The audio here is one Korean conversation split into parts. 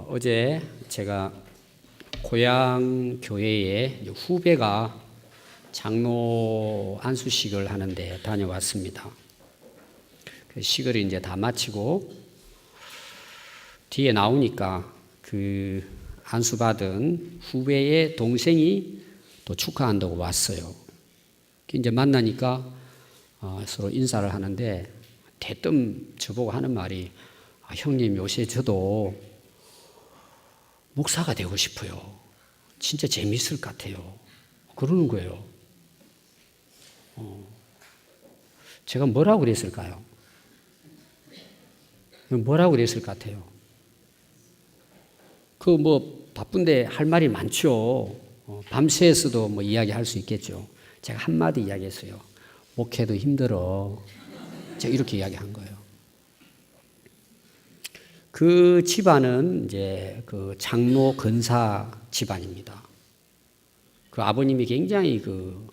어제 제가 고향 교회에 후배가 장로 안수식을 하는데 다녀왔습니다. 그 식을 이제 다 마치고 뒤에 나오니까 그 안수받은 후배의 동생이 또 축하한다고 왔어요. 이제 만나니까 서로 인사를 하는데 대뜸 저보고 하는 말이 형님 요새 저도 목사가 되고 싶어요. 진짜 재미있을 것 같아요. 그러는 거예요. 제가 뭐라고 그랬을까요? 뭐라고 그랬을 것 같아요? 그 뭐 바쁜데 할 말이 많죠. 밤새서도 뭐 이야기할 수 있겠죠. 제가 한마디 이야기했어요. 목회도 힘들어. 제가 이렇게 이야기한 거예요. 그 집안은 이제 그 장로 근사 집안입니다. 그 아버님이 굉장히 그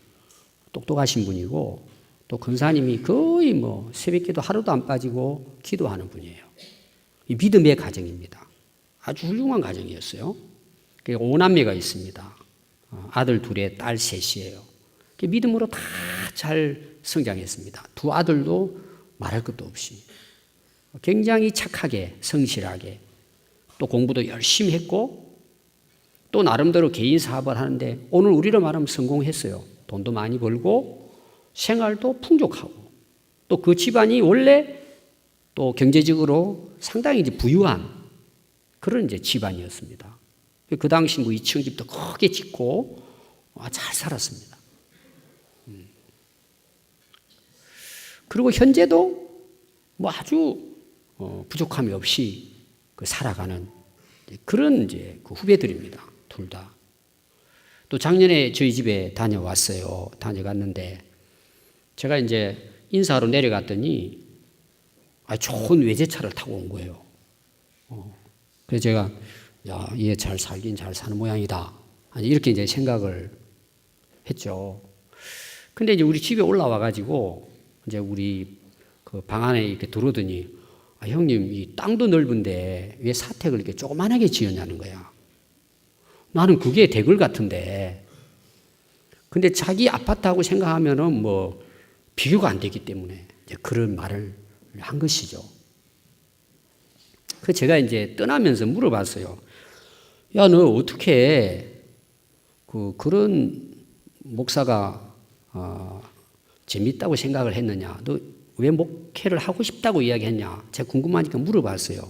똑똑하신 분이고 또 근사님이 거의 뭐 새벽기도 하루도 안 빠지고 기도하는 분이에요. 이 믿음의 가정입니다. 아주 훌륭한 가정이었어요. 5남매가 있습니다. 아들 둘에 딸 셋이에요. 믿음으로 다 잘 성장했습니다. 두 아들도 말할 것도 없이 굉장히 착하게 성실하게 또 공부도 열심히 했고 또 나름대로 개인 사업을 하는데 오늘 우리로 말하면 성공했어요. 돈도 많이 벌고 생활도 풍족하고 또 그 집안이 원래 또 경제적으로 상당히 이제 부유한 그런 이제 집안이었습니다. 그 당시 뭐 2층 집도 크게 짓고 잘 살았습니다. 그리고 현재도 뭐 아주 부족함이 없이 살아가는 그런 이제 그 후배들입니다. 둘 다. 또 작년에 저희 집에 다녀왔어요. 다녀갔는데 제가 이제 인사하러 내려갔더니 좋은 외제차를 타고 온 거예요. 그래서 제가 얘 잘 살긴 잘 사는 모양이다. 이렇게 이제 생각을 했죠. 근데 이제 우리 집에 올라와 가지고 이제 우리 그 방 안에 이렇게 들어오더니 형님 이 땅도 넓은데 왜 사택을 이렇게 조그만하게 지었냐는 거야. 나는 그게 대글 같은데. 근데 자기 아파트하고 생각하면은 뭐 비교가 안 되기 때문에 이제 그런 말을 한 것이죠. 그래서 제가 이제 떠나면서 물어봤어요. 야, 너 어떻게 그런 목사가 재밌다고 생각을 했느냐? 너 왜 목회를 하고 싶다고 이야기했냐? 제가 궁금하니까 물어봤어요.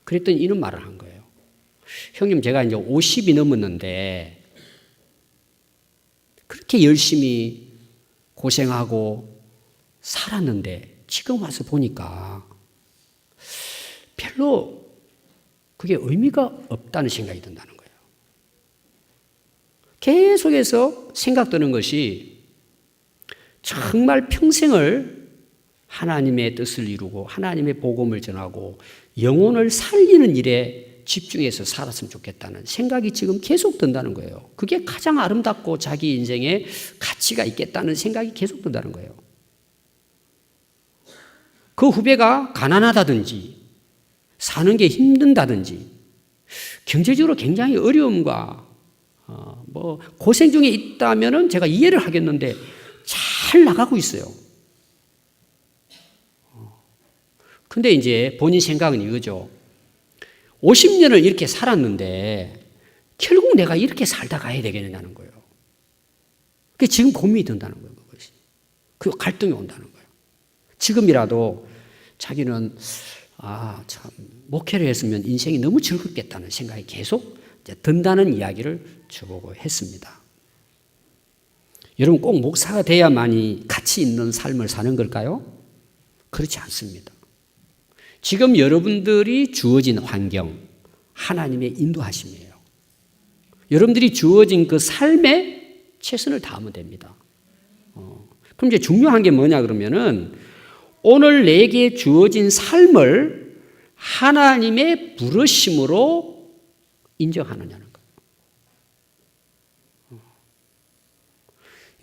그랬더니 이런 말을 한 거예요. 형님, 제가 이제 50이 넘었는데 그렇게 열심히 고생하고 살았는데 지금 와서 보니까 별로 그게 의미가 없다는 생각이 든다는 거예요. 계속해서 생각드는 것이 정말 평생을 하나님의 뜻을 이루고 하나님의 복음을 전하고 영혼을 살리는 일에 집중해서 살았으면 좋겠다는 생각이 지금 계속 든다는 거예요. 그게 가장 아름답고 자기 인생에 가치가 있겠다는 생각이 계속 든다는 거예요. 그 후배가 가난하다든지 사는 게 힘든다든지 경제적으로 굉장히 어려움과 뭐 고생 중에 있다면은 제가 이해를 하겠는데 잘 나가고 있어요. 근데 이제 본인 생각은 이거죠. 50년을 이렇게 살았는데 결국 내가 이렇게 살다 가야 되겠느냐는 거예요. 그게 지금 고민이 든다는 거예요. 그것이. 그 갈등이 온다는 거예요. 지금이라도 자기는 참 목회를 했으면 인생이 너무 즐겁겠다는 생각이 계속 든다는 이야기를 저보고 했습니다. 여러분 꼭 목사가 돼야만이 가치 있는 삶을 사는 걸까요? 그렇지 않습니다. 지금 여러분들이 주어진 환경, 하나님의 인도하심이에요. 여러분들이 주어진 그 삶에 최선을 다하면 됩니다. 그럼 이제 중요한 게 뭐냐 그러면은 오늘 내게 주어진 삶을 하나님의 부르심으로 인정하느냐는 거예요.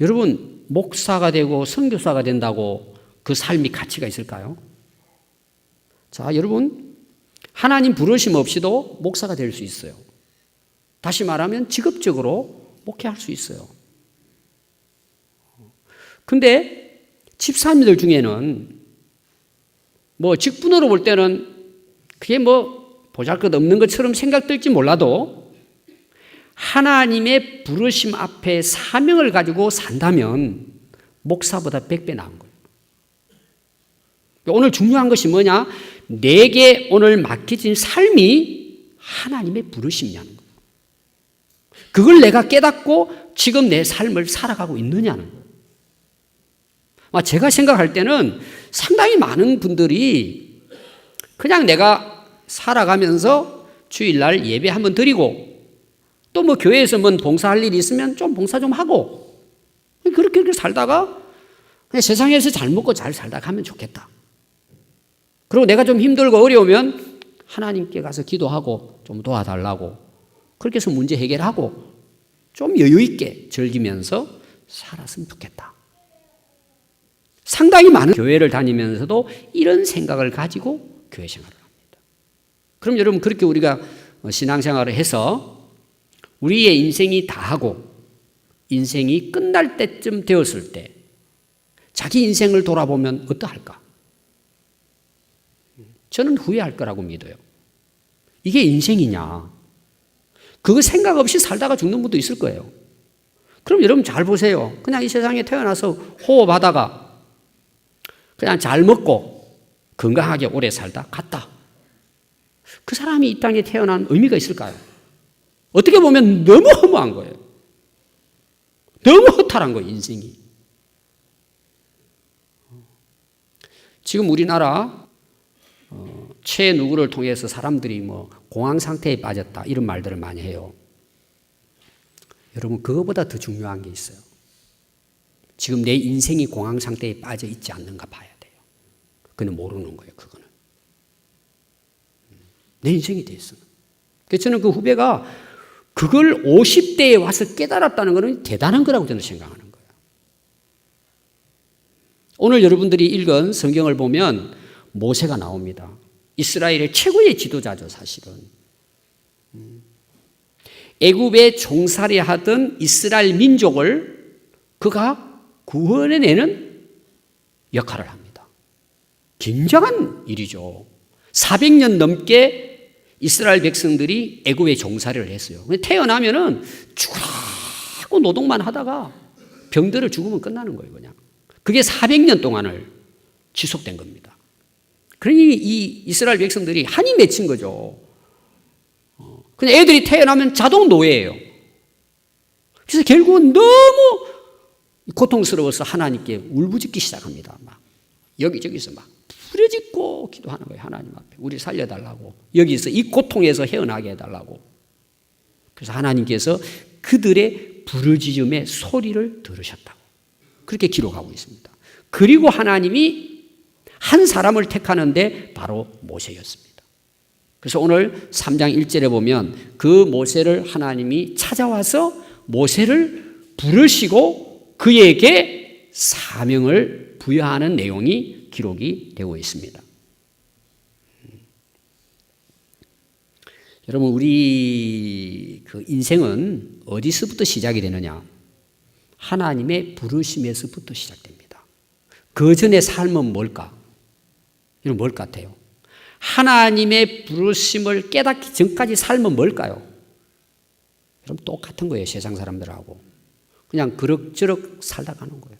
여러분 목사가 되고 선교사가 된다고 그 삶이 가치가 있을까요? 자, 여러분 하나님 부르심 없이도 목사가 될 수 있어요. 다시 말하면 직업적으로 목회할 수 있어요. 근데 집사님들 중에는 뭐 직분으로 볼 때는 그게 뭐 보잘것없는 것처럼 생각될지 몰라도 하나님의 부르심 앞에 사명을 가지고 산다면 목사보다 100배 나은 거예요. 오늘 중요한 것이 뭐냐? 내게 오늘 맡겨진 삶이 하나님의 부르심이냐는 거예요. 그걸 내가 깨닫고 지금 내 삶을 살아가고 있느냐는 거예요. 제가 생각할 때는 상당히 많은 분들이 그냥 내가 살아가면서 주일날 예배 한번 드리고 또 뭐 교회에서 뭐 봉사할 일이 있으면 좀 봉사 좀 하고 그렇게 살다가 그냥 세상에서 잘 먹고 잘 살다 가면 좋겠다. 그리고 내가 좀 힘들고 어려우면 하나님께 가서 기도하고 좀 도와달라고 그렇게 해서 문제 해결하고 좀 여유 있게 즐기면서 살았으면 좋겠다. 상당히 많은 교회를 다니면서도 이런 생각을 가지고 교회 생활을 합니다. 그럼 여러분 그렇게 우리가 신앙생활을 해서 우리의 인생이 다하고 인생이 끝날 때쯤 되었을 때 자기 인생을 돌아보면 어떠할까? 저는 후회할 거라고 믿어요. 이게 인생이냐? 그거 생각 없이 살다가 죽는 분도 있을 거예요. 그럼 여러분 잘 보세요. 그냥 이 세상에 태어나서 호흡하다가 그냥 잘 먹고 건강하게 오래 살다 갔다. 그 사람이 이 땅에 태어난 의미가 있을까요? 어떻게 보면 너무 허무한 거예요. 너무 허탈한 거예요, 인생이. 지금 우리나라 최 누구를 통해서 사람들이 뭐 공황 상태에 빠졌다 이런 말들을 많이 해요. 여러분 그거보다 더 중요한 게 있어요. 지금 내 인생이 공황 상태에 빠져 있지 않는가 봐야 돼요. 그는 모르는 거예요. 그거는 내 인생이 됐어. 그래서 저는 그 후배가 그걸 50대에 와서 깨달았다는 것은 대단한 거라고 저는 생각하는 거예요. 오늘 여러분들이 읽은 성경을 보면 모세가 나옵니다. 이스라엘의 최고의 지도자죠, 사실은. 애굽에 종살이 하던 이스라엘 민족을 그가 구원해내는 역할을 합니다. 굉장한 일이죠. 400년 넘게 이스라엘 백성들이 애굽에 종살이를 했어요. 태어나면은 죽으라고 노동만 하다가 병들어 죽으면 끝나는 거예요, 그냥. 그게 400년 동안을 지속된 겁니다. 그러니 이 이스라엘 백성들이 한이 맺힌 거죠. 그냥 애들이 태어나면 자동 노예예요. 그래서 결국은 너무 고통스러워서 하나님께 울부짖기 시작합니다. 막 여기저기서 막 부르짖고 기도하는 거예요. 하나님 앞에 우리 살려달라고, 여기서 이 고통에서 헤어나게 해달라고. 그래서 하나님께서 그들의 부르짖음의 소리를 들으셨다고 그렇게 기록하고 있습니다. 그리고 하나님이 한 사람을 택하는데 바로 모세였습니다. 그래서 오늘 3장 1절에 보면 그 모세를 하나님이 찾아와서 모세를 부르시고 그에게 사명을 부여하는 내용이 기록이 되고 있습니다. 여러분 우리 그 인생은 어디서부터 시작이 되느냐? 하나님의 부르심에서부터 시작됩니다. 그 전의 삶은 뭘까? 이건 뭘 같아요? 하나님의 부르심을 깨닫기 전까지 삶은 뭘까요? 여러분 똑같은 거예요. 세상 사람들하고. 그냥 그럭저럭 살다 가는 거예요.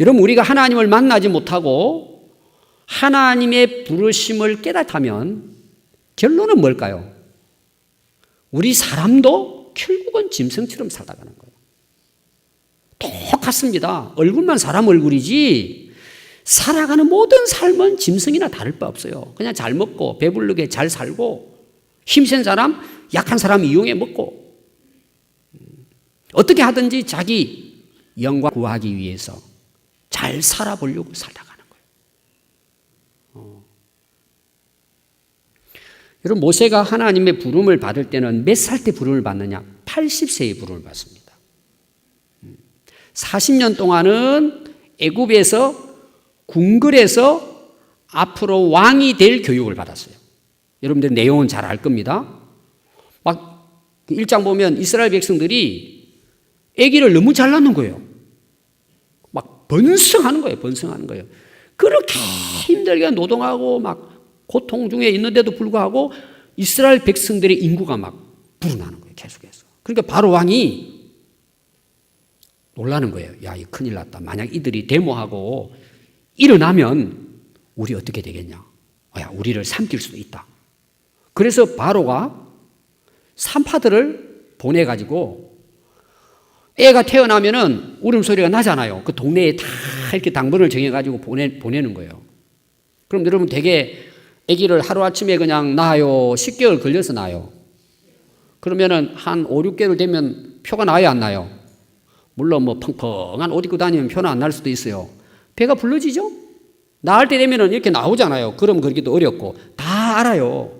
여러분 우리가 하나님을 만나지 못하고 하나님의 부르심을 깨닫다면 결론은 뭘까요? 우리 사람도 결국은 짐승처럼 살다 가는 거예요. 똑같습니다. 얼굴만 사람 얼굴이지 살아가는 모든 삶은 짐승이나 다를 바 없어요. 그냥 잘 먹고 배부르게 잘 살고 힘센 사람, 약한 사람 이용해 먹고 어떻게 하든지 자기 영광 구하기 위해서 잘 살아보려고 살다 가는 거예요. 여러분 모세가 하나님의 부름을 받을 때는 몇 살 때 부름을 받느냐? 80세에 부름을 받습니다. 40년 동안은 애굽에서 궁궐에서 앞으로 왕이 될 교육을 받았어요. 여러분들 내용은 잘 알 겁니다. 막 1장 보면 이스라엘 백성들이 아기를 너무 잘 낳는 거예요. 막 번성하는 거예요. 번성하는 거예요. 그렇게 힘들게 노동하고 막 고통 중에 있는데도 불구하고 이스라엘 백성들의 인구가 막 불어나는 거예요. 계속해서. 그러니까 바로 왕이 놀라는 거예요. 야, 이 큰일 났다. 만약 이들이 데모하고 일어나면 우리 어떻게 되겠냐? 야, 우리를 삼킬 수도 있다. 그래서 바로가 산파들을 보내가지고 애가 태어나면은 울음소리가 나잖아요. 그 동네에 다 이렇게 당번을 정해가지고 보내는 거예요. 그럼 여러분 되게 아기를 하루아침에 그냥 낳아요? 10개월 걸려서 낳아요? 그러면은 한 5, 6개월 되면 표가 나요, 안 나요? 물론 뭐 펑펑한 옷 입고 다니면 표는 안 날 수도 있어요. 배가 불러지죠? 낳을 때 되면은 이렇게 나오잖아요. 그럼 그러기도 어렵고 다 알아요.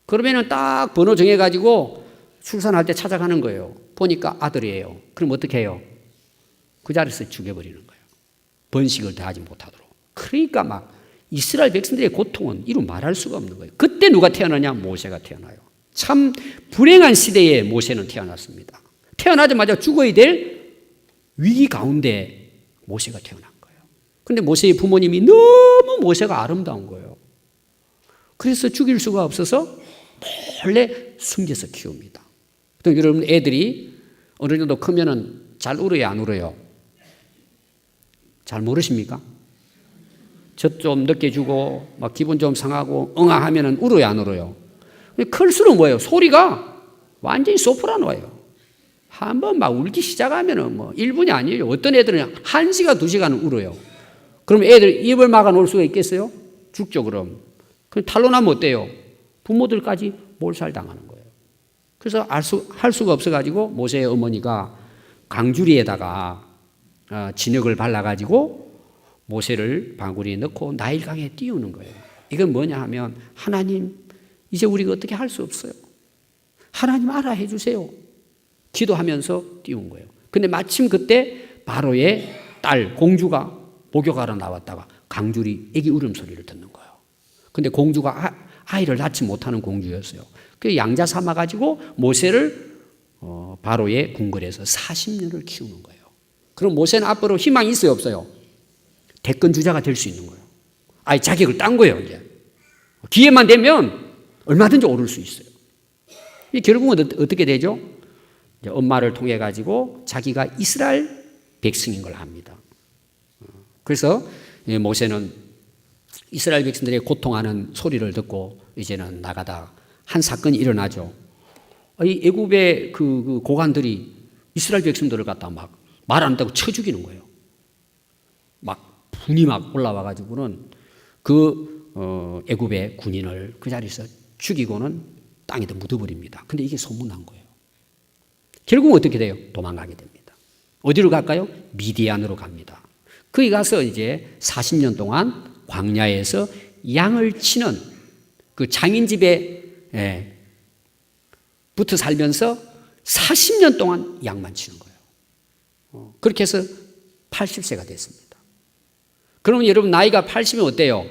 그러면은 딱 번호 정해가지고 출산할 때 찾아가는 거예요. 보니까 아들이에요. 그럼 어떻게 해요? 그 자리에서 죽여버리는 거예요. 번식을 다 하지 못하도록. 그러니까 막 이스라엘 백성들의 고통은 이루 말할 수가 없는 거예요. 그때 누가 태어나냐? 모세가 태어나요. 참 불행한 시대에 모세는 태어났습니다. 태어나자마자 죽어야 될 위기 가운데 모세가 태어난 거예요. 그런데 모세의 부모님이 너무 모세가 아름다운 거예요. 그래서 죽일 수가 없어서 몰래 숨겨서 키웁니다. 또 여러분 애들이 어느 정도 크면은 잘 울어요, 안 울어요? 잘 모르십니까? 젖 좀 늦게 주고 막 기분 좀 상하고 응아하면은 울어요, 안 울어요? 클수록 뭐예요? 소리가 완전히 소프라노예요. 한번 막 울기 시작하면은 뭐 1분이 아니에요. 어떤 애들은 1시간, 2시간은 울어요. 그럼 애들 입을 막아 놓을 수가 있겠어요? 죽죠, 그럼. 그럼 탈로 나면 어때요? 부모들까지 몰살당하는 거예요. 그래서 할 수가 없어가지고 모세의 어머니가 강주리에다가 진흙을 발라가지고 모세를 방울이에 넣고 나일강에 띄우는 거예요. 이건 뭐냐 하면 하나님 이제 우리가 어떻게 할 수 없어요. 하나님 알아해 주세요. 기도하면서 띄운 거예요. 근데 마침 그때 바로의 딸 공주가 목욕하러 나왔다가 강줄이 애기 울음소리를 듣는 거예요. 근데 공주가 아이를 낳지 못하는 공주였어요. 그래서 양자 삼아가지고 모세를 바로의 궁궐에서 40년을 키우는 거예요. 그럼 모세는 앞으로 희망이 있어요, 없어요? 대권 주자가 될 수 있는 거예요. 아예 자격을 딴 거예요, 이제. 기회만 되면 얼마든지 오를 수 있어요. 결국은 어떻게 되죠? 이제 엄마를 통해 가지고 자기가 이스라엘 백성인 걸 압니다. 그래서 모세는 이스라엘 백성들의 고통하는 소리를 듣고 이제는 나가다 한 사건이 일어나죠. 이 애굽의 그 고관들이 이스라엘 백성들을 갖다 막 말 안 한다고 쳐 죽이는 거예요. 막 분이 막 올라와 가지고는 그 애굽의 군인을 그 자리에서 죽이고는 땅에다 묻어버립니다. 근데 이게 소문난 거예요. 결국은 어떻게 돼요? 도망가게 됩니다. 어디로 갈까요? 미디안으로 갑니다. 거기 가서 이제 40년 동안 광야에서 양을 치는 그 장인 집에 붙어 살면서 40년 동안 양만 치는 거예요. 그렇게 해서 80세가 됐습니다. 그러면 여러분 나이가 80이면 어때요?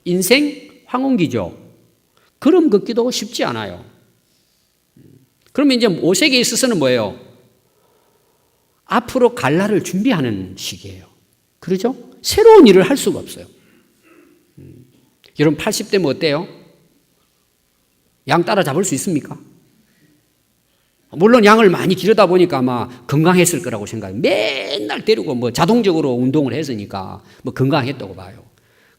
인생 황혼기죠. 그럼 걷기도 쉽지 않아요. 그러면 이제 모세에게 있어서는 뭐예요? 앞으로 갈 날을 준비하는 시기예요. 그렇죠? 새로운 일을 할 수가 없어요. 여러분 80대면 어때요? 양 따라잡을 수 있습니까? 물론 양을 많이 기르다 보니까 아마 건강했을 거라고 생각해요. 맨날 데리고 뭐 자동적으로 운동을 했으니까 뭐 건강했다고 봐요.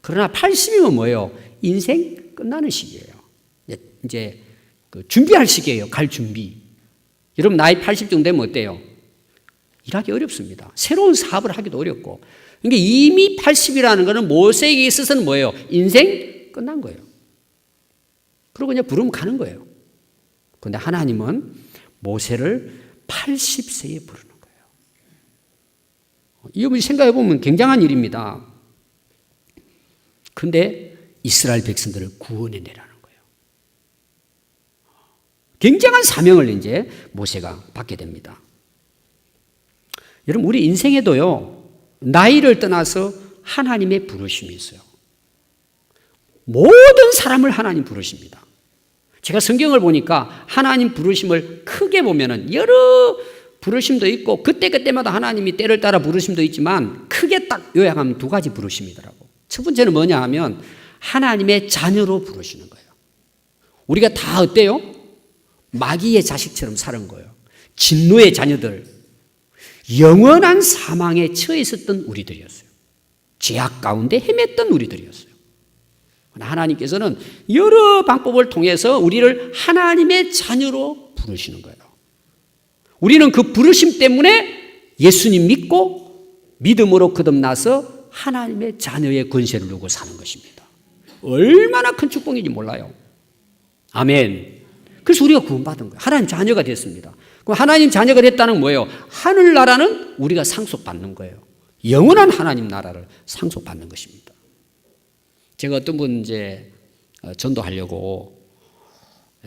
그러나 80이면 뭐예요? 인생 끝나는 시기예요. 이제 그 준비할 시기예요. 갈 준비. 여러분 나이 80 정도 되면 어때요? 일하기 어렵습니다. 새로운 사업을 하기도 어렵고. 그러니까 이미 80이라는 것은 모세에게 있어서는 뭐예요? 인생 끝난 거예요. 그리고 그냥 부르면 가는 거예요. 그런데 하나님은 모세를 80세에 부르는 거예요. 이 생각해 보면 굉장한 일입니다. 그런데 이스라엘 백성들을 구원해내라는 거예요. 굉장한 사명을 이제 모세가 받게 됩니다. 여러분 우리 인생에도요 나이를 떠나서 하나님의 부르심이 있어요. 모든 사람을 하나님 부르십니다. 제가 성경을 보니까 하나님 부르심을 크게 보면은 여러 부르심도 있고 그때마다 하나님이 때를 따라 부르심도 있지만 크게 딱 요약하면 두 가지 부르심이더라고. 첫 번째는 뭐냐 하면 하나님의 자녀로 부르시는 거예요. 우리가 다 어때요? 마귀의 자식처럼 사는 거예요. 진노의 자녀들, 영원한 사망에 처해 있었던 우리들이었어요. 죄악 가운데 헤맸던 우리들이었어요. 하나님께서는 여러 방법을 통해서 우리를 하나님의 자녀로 부르시는 거예요. 우리는 그 부르심 때문에 예수님 믿고 믿음으로 거듭나서 하나님의 자녀의 권세를 누고 사는 것입니다. 얼마나 큰 축복인지 몰라요. 아멘. 그래서 우리가 구원받은 거예요. 하나님 자녀가 됐습니다. 그럼 하나님 자녀가 됐다는 건 뭐예요? 하늘나라는 우리가 상속받는 거예요. 영원한 하나님 나라를 상속받는 것입니다. 제가 어떤 분 이제 전도하려고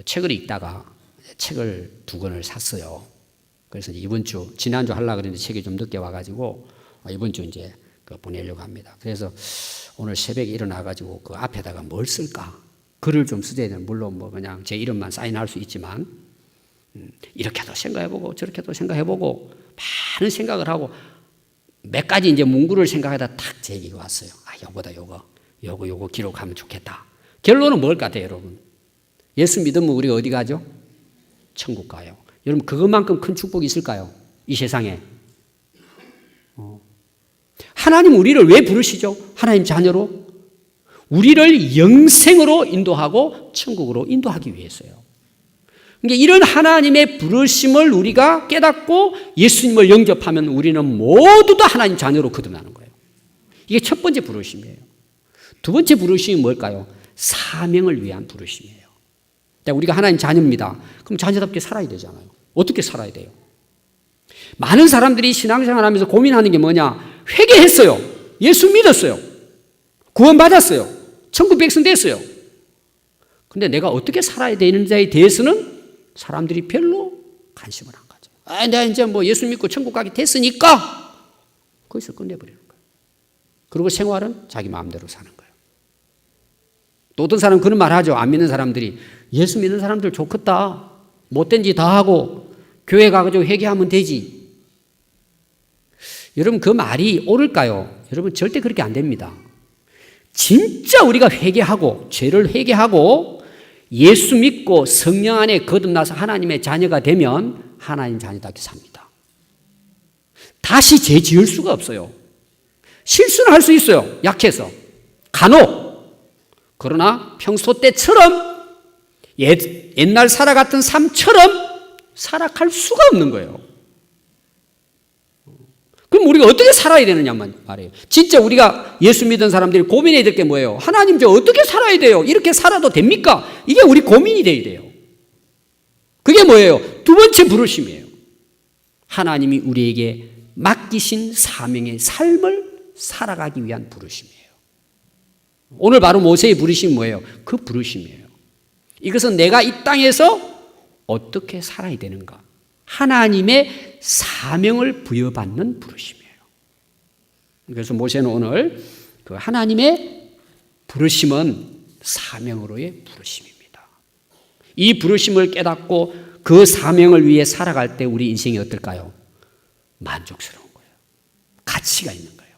책을 읽다가 책을 2권을 샀어요. 그래서 지난주 하려고 그랬는데 책이 좀 늦게 와가지고 이번 주 이제 보내려고 합니다. 그래서 오늘 새벽에 일어나가지고 그 앞에다가 뭘 쓸까? 글을 좀 쓰셔야 되는, 물론 뭐 그냥 제 이름만 사인할 수 있지만, 이렇게도 생각해보고 저렇게도 생각해보고 많은 생각을 하고 몇 가지 이제 문구를 생각하다 탁 제 얘기가 왔어요. 요거다, 요거 기록하면 좋겠다. 결론은 뭘 같아요, 여러분? 예수 믿으면 우리가 어디 가죠? 천국 가요. 여러분, 그것만큼 큰 축복이 있을까요? 이 세상에. 하나님 우리를 왜 부르시죠? 하나님 자녀로? 우리를 영생으로 인도하고 천국으로 인도하기 위해서요. 그러니까 이런 하나님의 부르심을 우리가 깨닫고 예수님을 영접하면 우리는 모두 다 하나님 자녀로 거듭나는 거예요. 이게 첫 번째 부르심이에요. 두 번째 부르심이 뭘까요? 사명을 위한 부르심이에요. 우리가 하나님 자녀입니다. 그럼 자녀답게 살아야 되잖아요. 어떻게 살아야 돼요? 많은 사람들이 신앙생활 하면서 고민하는 게 뭐냐? 회개했어요. 예수 믿었어요. 구원받았어요. 천국 백성 됐어요. 근데 내가 어떻게 살아야 되는지에 대해서는 사람들이 별로 관심을 안 가져요. 내가 이제 뭐 예수 믿고 천국 가게 됐으니까 거기서 끝내버리는 거예요. 그리고 생활은 자기 마음대로 사는 거예요. 또 어떤 사람은 그런 말 하죠. 안 믿는 사람들이 예수 믿는 사람들 좋겠다. 못된 짓 다 하고 교회 가가지고 회개하면 되지. 여러분, 그 말이 옳을까요? 여러분, 절대 그렇게 안 됩니다. 진짜 우리가 회개하고 죄를 회개하고 예수 믿고 성령 안에 거듭나서 하나님의 자녀가 되면 하나님 자녀답게 삽니다. 다시 죄 지을 수가 없어요. 실수는 할 수 있어요. 약해서. 간혹. 그러나 평소 때처럼 옛날 살아갔던 삶처럼 살아갈 수가 없는 거예요. 그럼 우리가 어떻게 살아야 되느냐만 말이에요. 진짜 우리가 예수 믿은 사람들이 고민해야 될 게 뭐예요? 하나님, 저 어떻게 살아야 돼요? 이렇게 살아도 됩니까? 이게 우리 고민이 돼야 돼요. 그게 뭐예요? 두 번째 부르심이에요. 하나님이 우리에게 맡기신 사명의 삶을 살아가기 위한 부르심이에요. 오늘 바로 모세의 부르심이 뭐예요? 그 부르심이에요. 이것은 내가 이 땅에서 어떻게 살아야 되는가? 하나님의 사명을 부여받는 부르심이에요. 그래서 모세는 오늘 그 하나님의 부르심은 사명으로의 부르심입니다. 이 부르심을 깨닫고 그 사명을 위해 살아갈 때 우리 인생이 어떨까요? 만족스러운 거예요. 가치가 있는 거예요.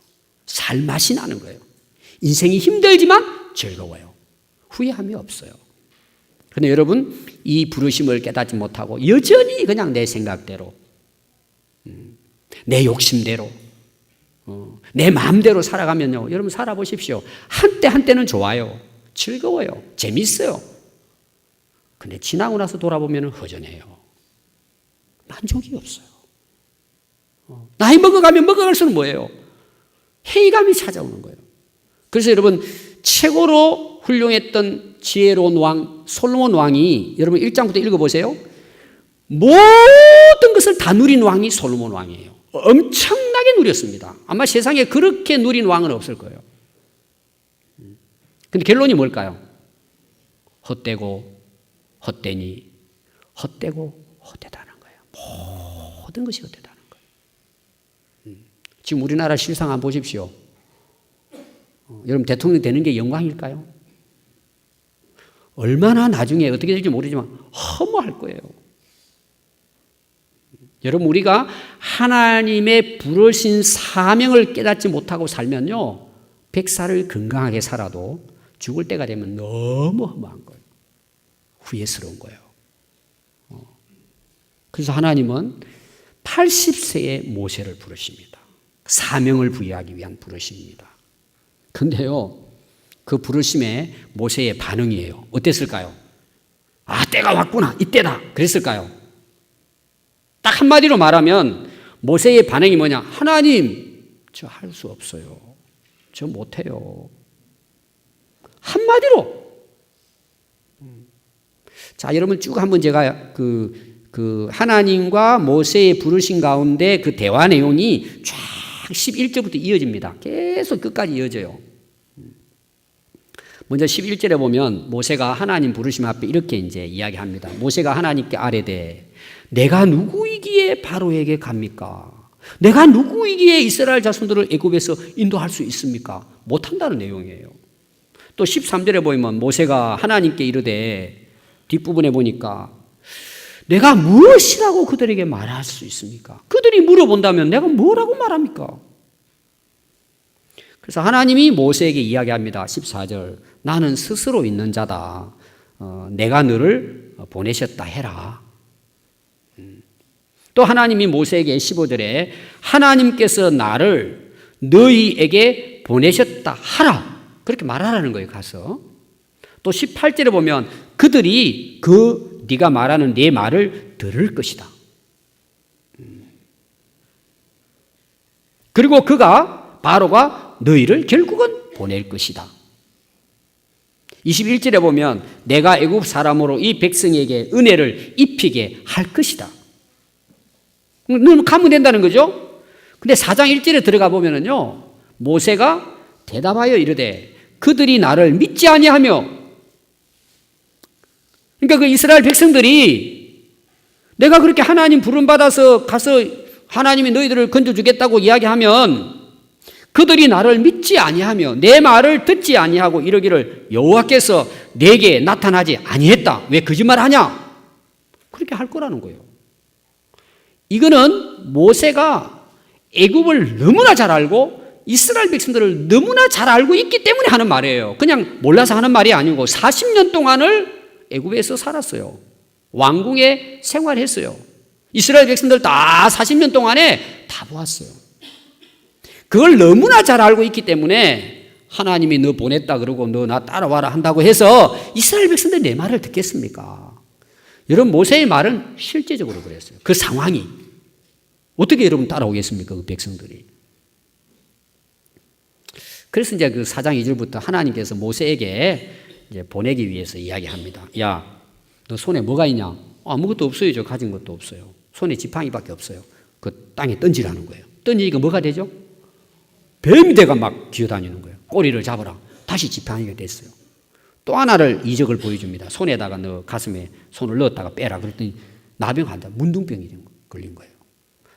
살맛이 나는 거예요. 인생이 힘들지만 즐거워요. 후회함이 없어요. 그런데 여러분, 이 부르심을 깨닫지 못하고 여전히 그냥 내 생각대로, 내 욕심대로, 내 마음대로 살아가면요, 여러분 살아보십시오. 한때는 좋아요. 즐거워요. 재밌어요. 근데 지나고 나서 돌아보면 허전해요. 만족이 없어요. 나이 먹어가면 먹어갈수록 뭐예요? 회의감이 찾아오는 거예요. 그래서 여러분, 최고로 훌륭했던 지혜로운 왕 솔로몬 왕이, 여러분 1장부터 읽어보세요. 모든 것을 다 누린 왕이 솔로몬 왕이에요. 엄청나게 누렸습니다. 아마 세상에 그렇게 누린 왕은 없을 거예요. 근데 결론이 뭘까요? 헛되고 헛되니 헛되고 헛되다는 거예요. 모든 것이 헛되다는 거예요. 지금 우리나라 실상 한번 보십시오. 여러분, 대통령 되는 게 영광일까요? 얼마나 나중에 어떻게 될지 모르지만 허무할 거예요. 여러분, 우리가 하나님의 부르신 사명을 깨닫지 못하고 살면요, 100살을 건강하게 살아도 죽을 때가 되면 너무 허무한 거예요. 후회스러운 거예요. 그래서 하나님은 80세에 모세를 부르십니다. 사명을 부여하기 위한 부르심입니다. 근데요, 그 부르심에 모세의 반응이에요. 어땠을까요? 아, 때가 왔구나, 이때다, 그랬을까요? 딱 한마디로 말하면 모세의 반응이 뭐냐? 하나님, 저 할 수 없어요. 저 못해요. 한마디로. 자, 여러분 쭉 한번 제가 그 하나님과 모세의 부르신 가운데 그 대화 내용이 쫙 11절부터 이어집니다. 계속 끝까지 이어져요. 먼저 11절에 보면 모세가 하나님 부르심 앞에 이렇게 이제 이야기합니다. 모세가 하나님께 아뢰되 내가 누구이기에 바로에게 갑니까? 내가 누구이기에 이스라엘 자손들을 애굽에서 인도할 수 있습니까? 못한다는 내용이에요. 또 13절에 보면 모세가 하나님께 이르되 뒷부분에 보니까 내가 무엇이라고 그들에게 말할 수 있습니까? 그들이 물어본다면 내가 뭐라고 말합니까? 그래서 하나님이 모세에게 이야기합니다. 14절 나는 스스로 있는 자다. 내가 너를 보내셨다 해라. 또 하나님이 모세에게 15절에 하나님께서 나를 너희에게 보내셨다 하라. 그렇게 말하라는 거예요. 가서. 또 18절에 보면 그들이 네가 말하는 내 말을 들을 것이다. 그리고 바로가 너희를 결국은 보낼 것이다. 21절에 보면 내가 애굽 사람으로 이 백성에게 은혜를 입히게 할 것이다. 너는 가면 된다는 거죠. 근데 4장 1절에 들어가 보면은요, 모세가 대답하여 이르되 그들이 나를 믿지 아니하며, 그러니까 그 이스라엘 백성들이 내가 그렇게 하나님 부름 받아서 가서 하나님이 너희들을 건져주겠다고 이야기하면 그들이 나를 믿지 아니하며 내 말을 듣지 아니하고 이러기를 여호와께서 내게 나타나지 아니했다. 왜 거짓말하냐? 그렇게 할 거라는 거예요. 이거는 모세가 애굽을 너무나 잘 알고 이스라엘 백성들을 너무나 잘 알고 있기 때문에 하는 말이에요. 그냥 몰라서 하는 말이 아니고 40년 동안을 애굽에서 살았어요. 왕궁에 생활했어요. 이스라엘 백성들 다 40년 동안에 다 보았어요. 그걸 너무나 잘 알고 있기 때문에 하나님이 너 보냈다 그러고 너 나 따라와라 한다고 해서 이스라엘 백성들이 내 말을 듣겠습니까? 여러분, 모세의 말은 실제적으로 그랬어요. 그 상황이. 어떻게 여러분 따라오겠습니까? 그 백성들이. 그래서 이제 그 4장 2절부터 하나님께서 모세에게 이제 보내기 위해서 이야기합니다. 야, 너 손에 뭐가 있냐? 아무것도 없어요. 저 가진 것도 없어요. 손에 지팡이밖에 없어요. 그 땅에 던지라는 거예요. 던지니까 뭐가 되죠? 뱀대가 막 기어다니는 거예요. 꼬리를 잡아라. 다시 지팡이가 됐어요. 또 하나를 이적을 보여줍니다. 손에다가 너 가슴에 손을 넣었다가 빼라. 그랬더니 나병한다. 문둥병이 걸린 거예요.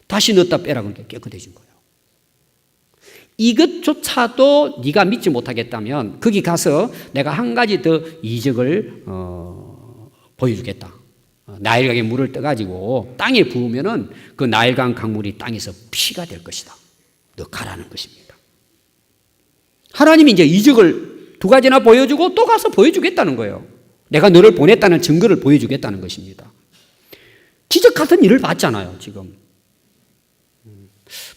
다시 넣었다 빼라. 그러니까 깨끗해진 거예요. 이것조차도 네가 믿지 못하겠다면 거기 가서 내가 한 가지 더 이적을 보여주겠다. 나일강에 물을 떠가지고 땅에 부으면은 그 나일강 강물이 땅에서 피가 될 것이다. 너 가라는 것입니다. 하나님이 이제 이적을 2가지나 보여주고 또 가서 보여주겠다는 거예요. 내가 너를 보냈다는 증거를 보여주겠다는 것입니다. 기적 같은 일을 봤잖아요, 지금.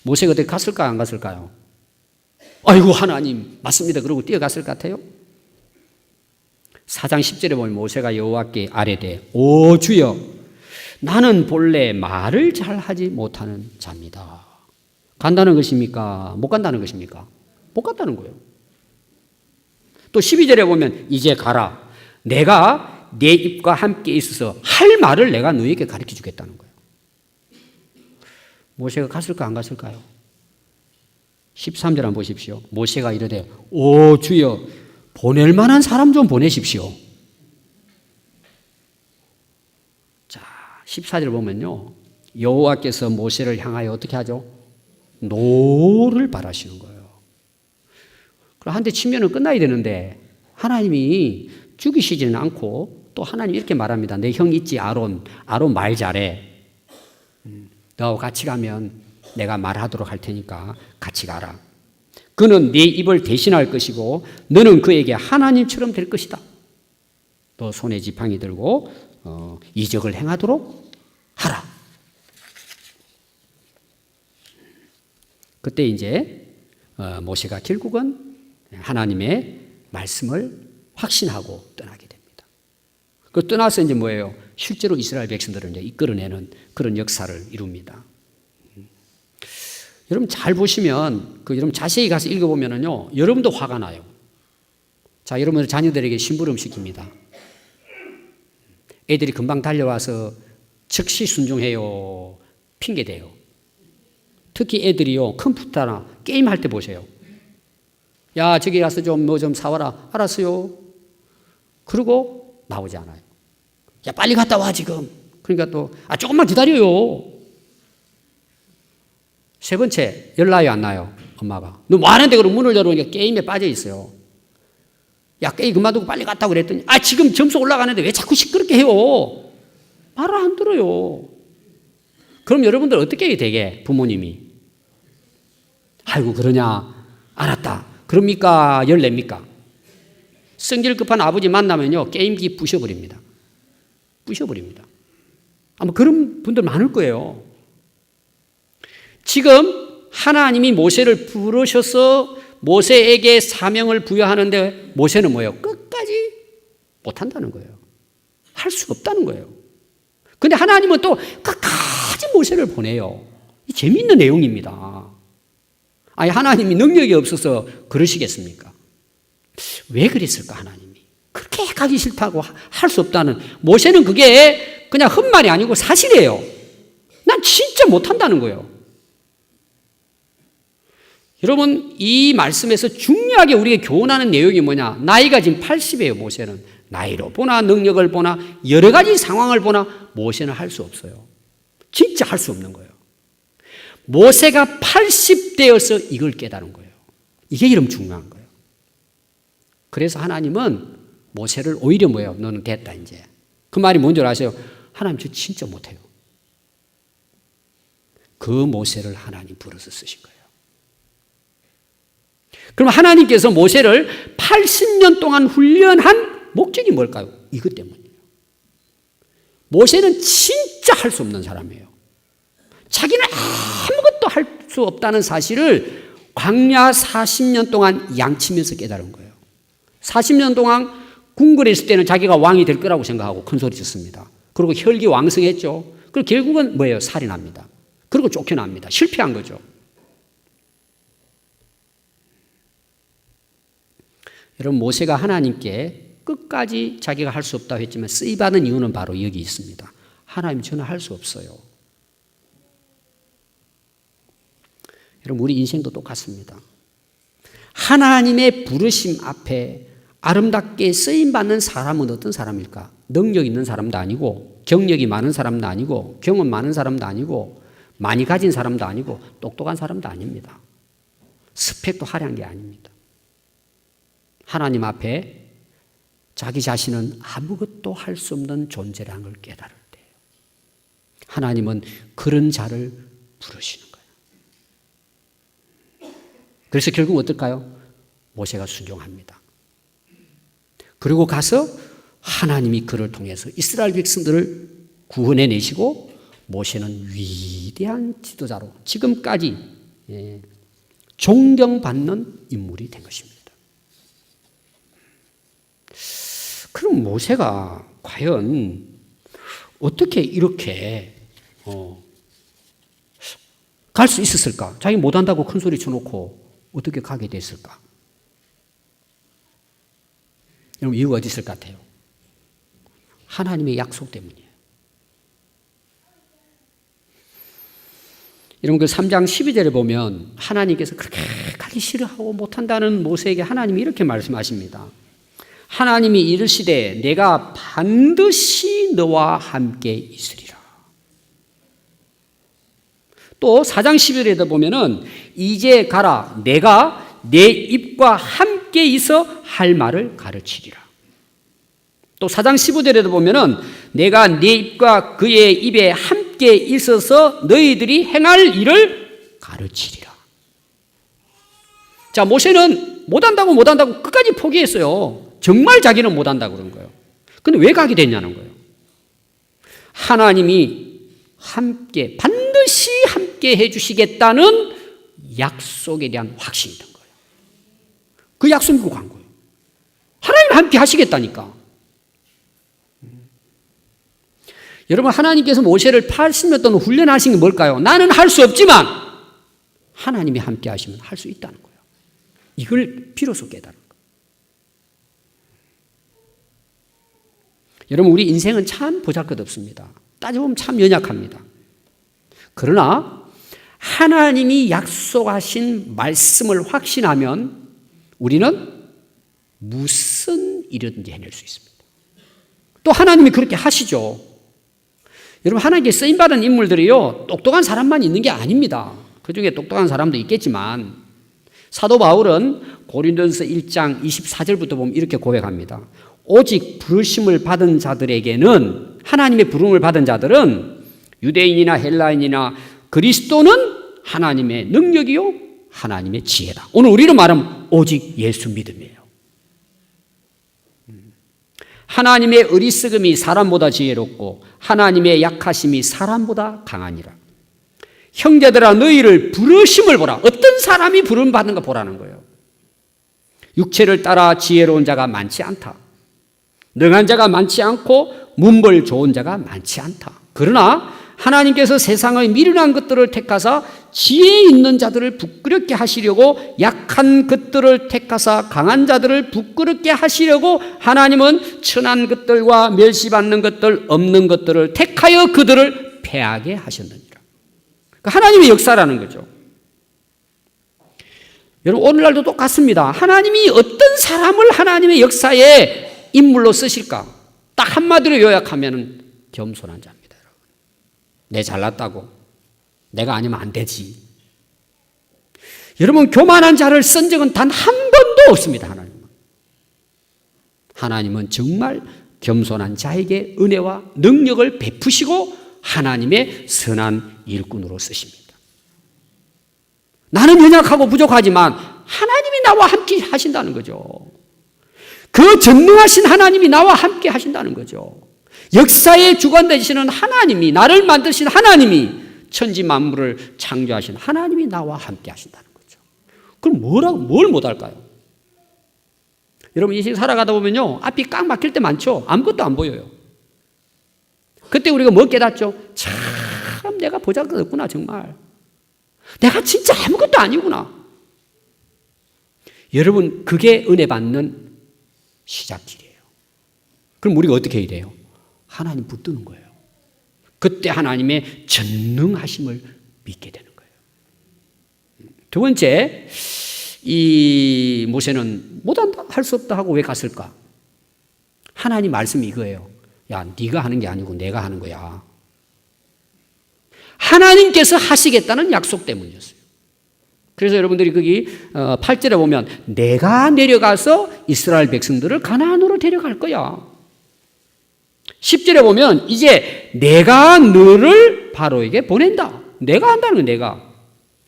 모세가 어떻게 갔을까요, 안 갔을까요? 아이고, 하나님, 맞습니다. 그러고 뛰어갔을 것 같아요? 4장 10절에 보면 모세가 여호와께 아뢰되 오 주여, 나는 본래 말을 잘하지 못하는 자입니다. 간다는 것입니까? 못 간다는 것입니까? 못 간다는 거예요. 또 12절에 보면 이제 가라. 내가 내 입과 함께 있어서 할 말을 내가 너에게 가르쳐 주겠다는 거예요. 모세가 갔을까 안 갔을까요? 13절 한번 보십시오. 모세가 이르되 오 주여, 보낼 만한 사람 좀 보내십시오. 자, 14절 보면요, 여호와께서 모세를 향하여 어떻게 하죠? 노를 바라시는 거예요. 그럼 한 대 치면은 끝나야 되는데 하나님이 죽이시지는 않고 또 하나님 이렇게 말합니다. 내 형 있지 아론 말 잘해. 너하고 같이 가면 내가 말하도록 할 테니까 같이 가라. 그는 네 입을 대신할 것이고 너는 그에게 하나님처럼 될 것이다. 너 손에 지팡이 들고 이적을 행하도록 하라. 그때 이제 모세가 결국은 하나님의 말씀을 확신하고 떠나게 됩니다. 그 떠나서 이제 뭐예요? 실제로 이스라엘 백성들을 이제 이끌어내는 그런 역사를 이룹니다. 여러분 잘 보시면 여러분 자세히 가서 읽어보면은요, 여러분도 화가 나요. 자, 여러분 자녀들에게 심부름 시킵니다. 애들이 금방 달려와서 즉시 순종해요. 핑계대요. 특히 애들이요, 컴퓨터나 게임할 때 보세요. 야, 저기 가서 뭐 좀 사와라. 알았어요. 그러고 나오지 않아요. 야, 빨리 갔다 와, 지금. 그러니까 또, 조금만 기다려요. 세 번째, 연락이 안 나요, 엄마가. 너 뭐 하는데 그럼 문을 열어보니까 게임에 빠져 있어요. 야, 게임 그만두고 빨리 갔다고 그랬더니, 지금 점수 올라가는데 왜 자꾸 시끄럽게 해요? 말을 안 들어요. 그럼 여러분들 어떻게 해야 되게, 부모님이? 아이고, 그러냐. 알았다. 그럽니까? 열냅니까? 성질 급한 아버지 만나면요, 게임기 부셔버립니다. 부셔버립니다. 아마 그런 분들 많을 거예요. 지금 하나님이 모세를 부르셔서 모세에게 사명을 부여하는데 모세는 뭐예요? 끝까지 못한다는 거예요. 할 수 없다는 거예요. 근데 하나님은 또 끝까지 모세를 보내요. 재미있는 내용입니다. 하나님이 능력이 없어서 그러시겠습니까? 왜 그랬을까, 하나님이? 그렇게 가기 싫다고 할 수 없다는, 모세는 그게 그냥 헛말이 아니고 사실이에요. 난 진짜 못한다는 거예요. 여러분, 이 말씀에서 중요하게 우리에게 교훈하는 내용이 뭐냐? 나이가 지금 80이에요, 모세는. 나이로 보나 능력을 보나 여러 가지 상황을 보나 모세는 할 수 없어요. 진짜 할 수 없는 거예요. 모세가 80대여서 이걸 깨달은 거예요. 이게 이름 중요한 거예요. 그래서 하나님은 모세를 오히려 뭐예요? 너는 됐다 이제. 그 말이 뭔지 아세요? 하나님 저 진짜 못해요. 그 모세를 하나님 불러서 쓰신 거예요. 그럼 하나님께서 모세를 80년 동안 훈련한 목적이 뭘까요? 이것 때문이에요. 모세는 진짜 할 수 없는 사람이에요. 자기는 아무것도 할 수 없다는 사실을 광야 40년 동안 양치면서 깨달은 거예요. 40년 동안 궁궐에 있을 때는 자기가 왕이 될 거라고 생각하고 큰 소리 쳤습니다. 그리고 혈기왕성했죠. 그리고 결국은 뭐예요? 살인합니다. 그리고 쫓겨납니다. 실패한 거죠. 여러분, 모세가 하나님께 끝까지 자기가 할 수 없다고 했지만 쓰임받은 이유는 바로 여기 있습니다. 하나님, 저는 할 수 없어요. 여러분, 우리 인생도 똑같습니다. 하나님의 부르심 앞에 아름답게 쓰임받는 사람은 어떤 사람일까? 능력 있는 사람도 아니고, 경력이 많은 사람도 아니고, 경험 많은 사람도 아니고, 많이 가진 사람도 아니고, 똑똑한 사람도 아닙니다. 스펙도 화려한 게 아닙니다. 하나님 앞에 자기 자신은 아무것도 할 수 없는 존재라는 걸 깨달을 때 하나님은 그런 자를 부르시는 거예요. 그래서 결국 어떨까요? 모세가 순종합니다. 그리고 가서 하나님이 그를 통해서 이스라엘 백성들을 구원해내시고 모세는 위대한 지도자로 지금까지 존경받는 인물이 된 것입니다. 그럼 모세가 과연 어떻게 이렇게 갈 수 있었을까? 자기 못한다고 큰 소리 쳐놓고 어떻게 가게 됐을까? 여러분, 이유가 어디 있을 것 같아요? 하나님의 약속 때문이에요. 여러분, 그 3장 12절에 보면 하나님께서 그렇게 가기 싫어하고 못한다는 모세에게 하나님이 이렇게 말씀하십니다. 하나님이 이르시되 내가 반드시 너와 함께 있으리라. 또 4장 11절에도 보면은 이제 가라 내가 내 입과 함께 있어 할 말을 가르치리라. 또 4장 15절에도 보면은 내가 네 입과 그의 입에 함께 있어서 너희들이 행할 일을 가르치리라. 자, 모세는 못한다고 끝까지 포기했어요. 정말 자기는 못한다고 그런 거예요. 근데 왜 가게 됐냐는 거예요. 하나님이 함께, 반드시 함께 해주시겠다는 약속에 대한 확신이 있던 거예요. 그 약속 믿고 간 거예요. 하나님 함께 하시겠다니까. 여러분, 하나님께서 모세를 80년 동안 훈련하신 게 뭘까요? 나는 할 수 없지만 하나님이 함께 하시면 할 수 있다는 거예요. 이걸 비로소 깨달은 거예요. 여러분, 우리 인생은 참 보잘것없습니다. 따져보면 참 연약합니다. 그러나 하나님이 약속하신 말씀을 확신하면 우리는 무슨 일이든지 해낼 수 있습니다. 또 하나님이 그렇게 하시죠. 여러분, 하나님께 쓰임받은 인물들이요, 똑똑한 사람만 있는 게 아닙니다. 그 중에 똑똑한 사람도 있겠지만, 사도 바울은 고린도전서 1장 24절부터 보면 이렇게 고백합니다. 오직 부르심을 받은 자들에게는, 하나님의 부름을 받은 자들은 유대인이나 헬라인이나 그리스도는 하나님의 능력이요 하나님의 지혜다. 오늘 우리로 말하면 오직 예수 믿음이에요. 하나님의 어리석음이 사람보다 지혜롭고 하나님의 약하심이 사람보다 강하니라. 형제들아, 너희를 부르심을 보라. 어떤 사람이 부름 받는 거 보라는 거예요. 육체를 따라 지혜로운 자가 많지 않다. 능한 자가 많지 않고 문벌 좋은 자가 많지 않다. 그러나 하나님께서 세상의 미련한 것들을 택하사 지혜 있는 자들을 부끄럽게 하시려고 약한 것들을 택하사 강한 자들을 부끄럽게 하시려고 하나님은 천한 것들과 멸시받는 것들, 없는 것들을 택하여 그들을 패하게 하셨느니라. 하나님의 역사라는 거죠. 여러분, 오늘날도 똑같습니다. 하나님이 어떤 사람을 하나님의 역사에 인물로 쓰실까? 딱 한마디로 요약하면 겸손한 자입니다. 여러분. 내 잘났다고 내가 아니면 안 되지. 여러분, 교만한 자를 쓴 적은 단 한 번도 없습니다. 하나님은 정말 겸손한 자에게 은혜와 능력을 베푸시고 하나님의 선한 일꾼으로 쓰십니다. 나는 연약하고 부족하지만 하나님이 나와 함께 하신다는 거죠. 그 전능하신 하나님이 나와 함께 하신다는 거죠. 역사의 주관 되시는 하나님이, 나를 만드신 하나님이, 천지 만물을 창조하신 하나님이 나와 함께 하신다는 거죠. 그럼 뭘 못할까요? 여러분, 이 세상 살아가다 보면요, 앞이 꽉 막힐 때 많죠. 아무것도 안 보여요. 그때 우리가 뭐 깨닫죠? 참 내가 보잘것없구나. 정말 내가 진짜 아무것도 아니구나. 여러분, 그게 은혜 받는 시작길이에요. 그럼 우리가 어떻게 해야 돼요? 하나님 붙드는 거예요. 그때 하나님의 전능하심을 믿게 되는 거예요. 두 번째, 이 모세는 못한다, 할 수 없다 하고 왜 갔을까? 하나님 말씀이 이거예요. 야, 네가 하는 게 아니고 내가 하는 거야. 하나님께서 하시겠다는 약속 때문이었어요. 그래서 여러분들이 거기 8절에 보면 내가 내려가서 이스라엘 백성들을 가나안으로 데려갈 거야. 10절에 보면 이제 내가 너를 바로에게 보낸다. 내가 한다는 거야, 내가.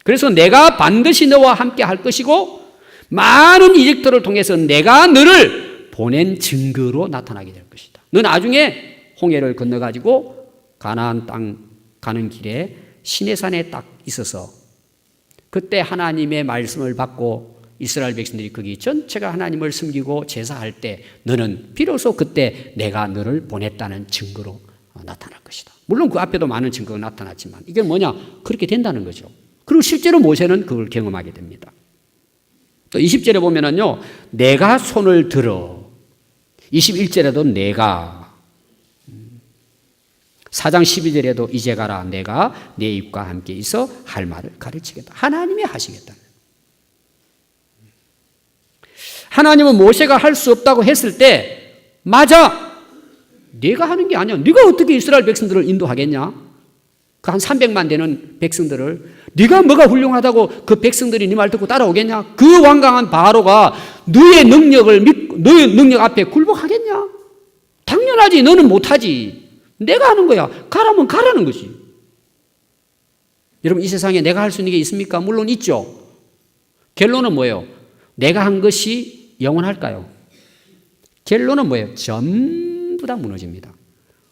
그래서 내가 반드시 너와 함께 할 것이고 많은 이적들을 통해서 내가 너를 보낸 증거로 나타나게 될 것이다. 너 나중에 홍해를 건너가지고 가나안 땅 가는 길에 시내산에 딱 있어서 그때 하나님의 말씀을 받고 이스라엘 백성들이 거기 전체가 하나님을 섬기고 제사할 때 너는 비로소 그때 내가 너를 보냈다는 증거로 나타날 것이다. 물론 그 앞에도 많은 증거가 나타났지만 이게 뭐냐? 그렇게 된다는 거죠. 그리고 실제로 모세는 그걸 경험하게 됩니다. 또 20절에 보면은요, 내가 손을 들어. 21절에도 내가. 4장 12절에도 이제 가라. 내가 내 입과 함께 있어 할 말을 가르치겠다. 하나님이 하시겠다. 하나님은 모세가 할 수 없다고 했을 때 맞아. 네가 하는 게 아니야. 네가 어떻게 이스라엘 백성들을 인도하겠냐? 그 한 300만 되는 백성들을 네가 뭐가 훌륭하다고 그 백성들이 네 말 듣고 따라오겠냐? 그 완강한 바로가 너의 능력을 믿고 너의 능력 앞에 굴복하겠냐? 당연하지. 너는 못하지. 내가 하는 거야. 가라면 가라는 거지. 여러분, 이 세상에 내가 할 수 있는 게 있습니까? 물론 있죠. 결론은 뭐예요? 내가 한 것이 영원할까요? 결론은 뭐예요? 전부 다 무너집니다.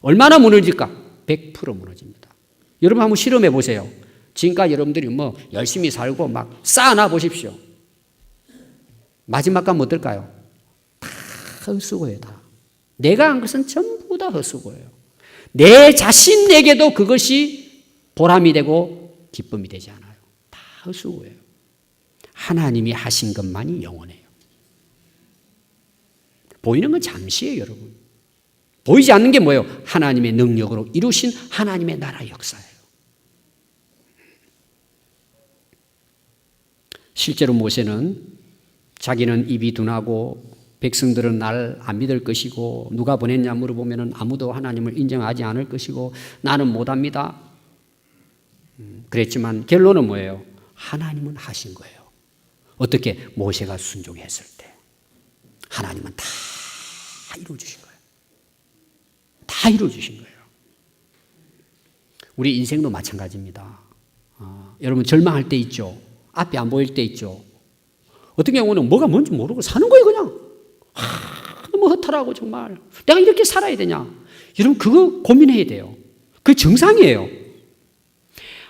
얼마나 무너질까? 100% 무너집니다. 여러분 한번 실험해 보세요. 지금까지 여러분들이 뭐 열심히 살고 막 쌓아놔 보십시오. 마지막 가면 어떨까요? 다 헛수고예요, 다. 내가 한 것은 전부 다 헛수고예요. 내 자신에게도 그것이 보람이 되고 기쁨이 되지 않아요. 다 헛수고예요. 하나님이 하신 것만이 영원해요. 보이는 건 잠시예요, 여러분. 보이지 않는 게 뭐예요? 하나님의 능력으로 이루신 하나님의 나라 역사예요. 실제로 모세는 자기는 입이 둔하고 백성들은 날 안 믿을 것이고 누가 보냈냐 물어보면 아무도 하나님을 인정하지 않을 것이고 나는 못합니다. 그랬지만 결론은 뭐예요? 하나님은 하신 거예요. 어떻게? 모세가 순종했을 때 하나님은 다 이루어주신 거예요. 다 이루어주신 거예요. 우리 인생도 마찬가지입니다. 여러분 절망할 때 있죠. 앞이 안 보일 때 있죠. 어떤 경우는 뭐가 뭔지 모르고 사는 거예요, 그냥. 너무 허탈하고 정말 내가 이렇게 살아야 되냐. 여러분 그거 고민해야 돼요. 그게 정상이에요.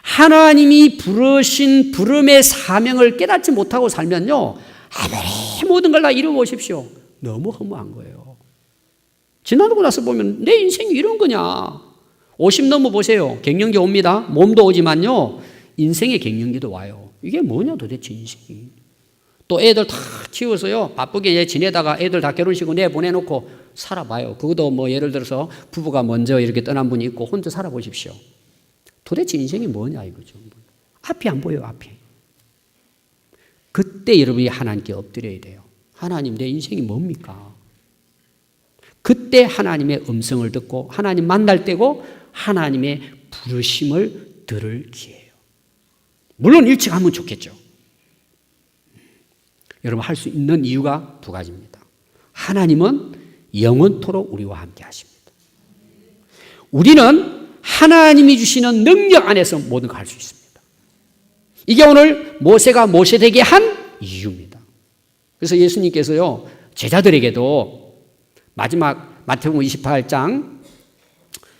하나님이 부르신 부름의 사명을 깨닫지 못하고 살면요, 아무리 모든 걸 다 이루어보십시오. 너무 허무한 거예요. 지나고 나서 보면 내 인생이 이런 거냐. 50 넘어 보세요. 갱년기 옵니다. 몸도 오지만요, 인생의 갱년기도 와요. 이게 뭐냐 도대체 인생이. 또 애들 다 키워서요, 바쁘게 지내다가 애들 다 결혼식을 내보내놓고 살아봐요. 그것도 뭐 예를 들어서 부부가 먼저 이렇게 떠난 분이 있고 혼자 살아보십시오. 도대체 인생이 뭐냐 이거죠. 앞이 안 보여요, 앞이. 그때 여러분이 하나님께 엎드려야 돼요. 하나님, 내 인생이 뭡니까? 그때 하나님의 음성을 듣고 하나님 만날 때고 하나님의 부르심을 들을 기회예요. 물론 일찍 하면 좋겠죠. 여러분 할 수 있는 이유가 두 가지입니다. 하나님은 영원토록 우리와 함께 하십니다. 우리는 하나님이 주시는 능력 안에서 모든 걸 할 수 있습니다. 이게 오늘 모세가 모세되게 한 이유입니다. 그래서 예수님께서요, 제자들에게도 마지막 마태복음 28장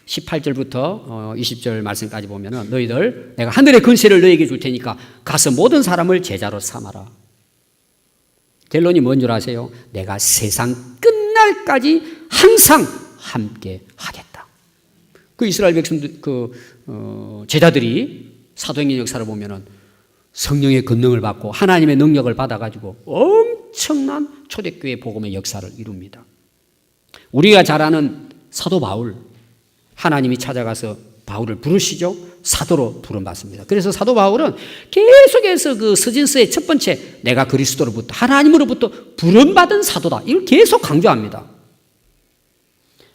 18절부터 20절 말씀까지 보면은 너희들 내가 하늘의 권세를 너희에게 줄 테니까 가서 모든 사람을 제자로 삼아라. 결론이 뭔 줄 아세요? 내가 세상 끝날까지 항상 함께 하겠다. 그 이스라엘 백성들, 제자들이 사도행전 역사를 보면은 성령의 권능을 받고 하나님의 능력을 받아가지고 엄청난 초대교회 복음의 역사를 이룹니다. 우리가 잘 아는 사도 바울, 하나님이 찾아가서 바울을 부르시죠. 사도로 부름받습니다. 그래서 사도 바울은 계속해서 그 서신서의 첫 번째 내가 그리스도로부터 하나님으로부터 부름받은 사도다. 이걸 계속 강조합니다.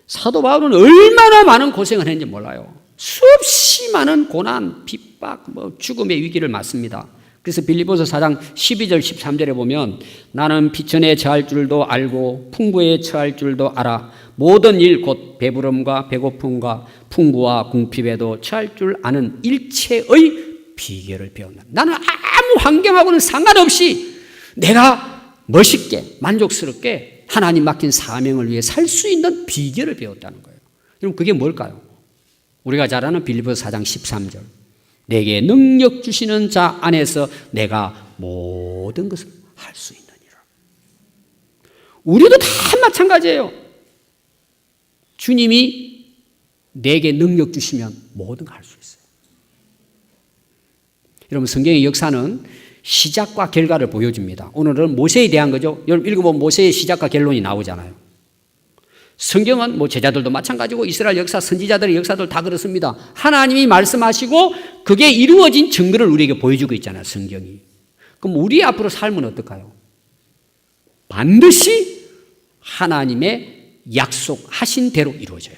사도 바울은 얼마나 많은 고생을 했는지 몰라요. 수없이 많은 고난, 핍박, 죽음의 위기를 맞습니다. 그래서 빌립보서 4장 12절 13절에 보면 나는 비천에 처할 줄도 알고 풍부에 처할 줄도 알아 모든 일 곧 배부름과 배고픔과 풍부와 궁핍에도 처할 줄 아는 일체의 비결을 배운다. 나는 아무 환경하고는 상관없이 내가 멋있게 만족스럽게 하나님 맡긴 사명을 위해 살 수 있는 비결을 배웠다는 거예요. 그럼 그게 뭘까요? 우리가 잘 아는 빌립보서 4장 13절 내게 능력 주시는 자 안에서 내가 모든 것을 할 수 있느니라. 우리도 다 마찬가지예요. 주님이 내게 능력 주시면 모든 걸 할 수 있어요. 여러분 성경의 역사는 시작과 결과를 보여줍니다. 오늘은 모세에 대한 거죠. 여러분 읽어보면 모세의 시작과 결론이 나오잖아요. 성경은 뭐 제자들도 마찬가지고 이스라엘 역사, 선지자들의 역사들 다 그렇습니다. 하나님이 말씀하시고 그게 이루어진 증거를 우리에게 보여주고 있잖아요, 성경이. 그럼 우리 앞으로 삶은 어떨까요? 반드시 하나님의 약속하신 대로 이루어져요.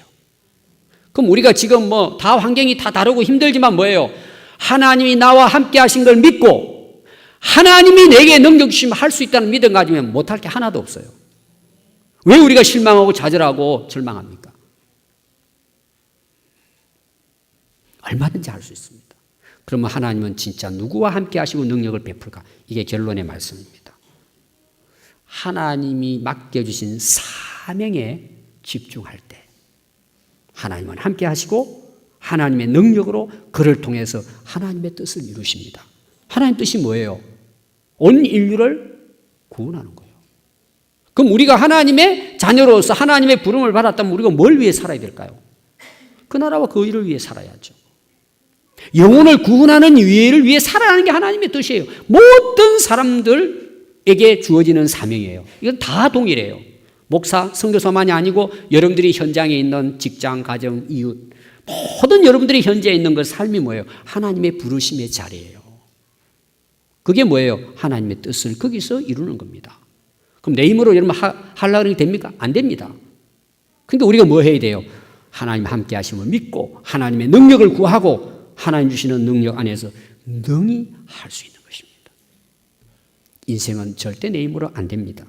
그럼 우리가 지금 뭐 다 환경이 다 다르고 힘들지만 뭐예요? 하나님이 나와 함께 하신 걸 믿고 하나님이 내게 능력 주시면 할 수 있다는 믿음 가지면 못할 게 하나도 없어요. 왜 우리가 실망하고 좌절하고 절망합니까? 얼마든지 할 수 있습니다. 그러면 하나님은 진짜 누구와 함께 하시고 능력을 베풀까? 이게 결론의 말씀입니다. 하나님이 맡겨주신 사명에 집중할 때 하나님은 함께 하시고 하나님의 능력으로 그를 통해서 하나님의 뜻을 이루십니다. 하나님 뜻이 뭐예요? 온 인류를 구원하는 거예요. 그럼 우리가 하나님의 자녀로서 하나님의 부름을 받았다면 우리가 뭘 위해 살아야 될까요? 그 나라와 그 일을 위해 살아야죠. 영혼을 구원하는 일을 위해 살아가는 게 하나님의 뜻이에요. 모든 사람들에게 주어지는 사명이에요. 이건 다 동일해요. 목사, 선교사만이 아니고 여러분들이 현장에 있는 직장, 가정, 이웃 모든 여러분들이 현재에 있는 그 삶이 뭐예요? 하나님의 부르심의 자리예요. 그게 뭐예요? 하나님의 뜻을 거기서 이루는 겁니다. 그럼 내 힘으로 여러분 하려고 하면 됩니까? 안 됩니다. 그러니까 우리가 뭐 해야 돼요? 하나님 함께 하심을 믿고 하나님의 능력을 구하고 하나님 주시는 능력 안에서 능히 할 수 있는 것입니다. 인생은 절대 내 힘으로 안 됩니다.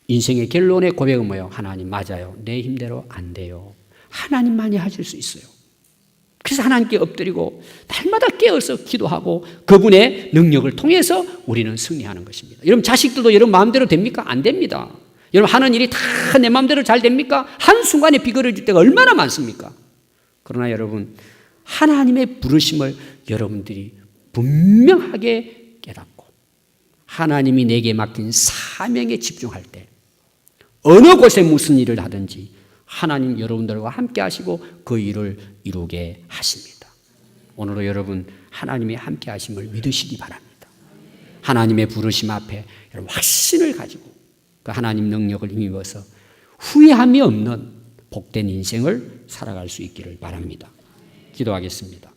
인생의 결론의 고백은 뭐예요? 하나님 맞아요. 내 힘대로 안 돼요. 하나님만이 하실 수 있어요. 그래서 하나님께 엎드리고 날마다 깨어서 기도하고 그분의 능력을 통해서 우리는 승리하는 것입니다. 여러분 자식들도 여러분 마음대로 됩니까? 안 됩니다. 여러분 하는 일이 다 내 마음대로 잘 됩니까? 한순간에 비거려질 때가 얼마나 많습니까? 그러나 여러분 하나님의 부르심을 여러분들이 분명하게 깨닫고 하나님이 내게 맡긴 사명에 집중할 때 어느 곳에 무슨 일을 하든지 하나님 여러분들과 함께 하시고 그 일을 이루게 하십니다. 오늘도 여러분 하나님의 함께 하심을 믿으시기 바랍니다. 하나님의 부르심 앞에 여러분 확신을 가지고 그 하나님 능력을 힘입어서 후회함이 없는 복된 인생을 살아갈 수 있기를 바랍니다. 기도하겠습니다.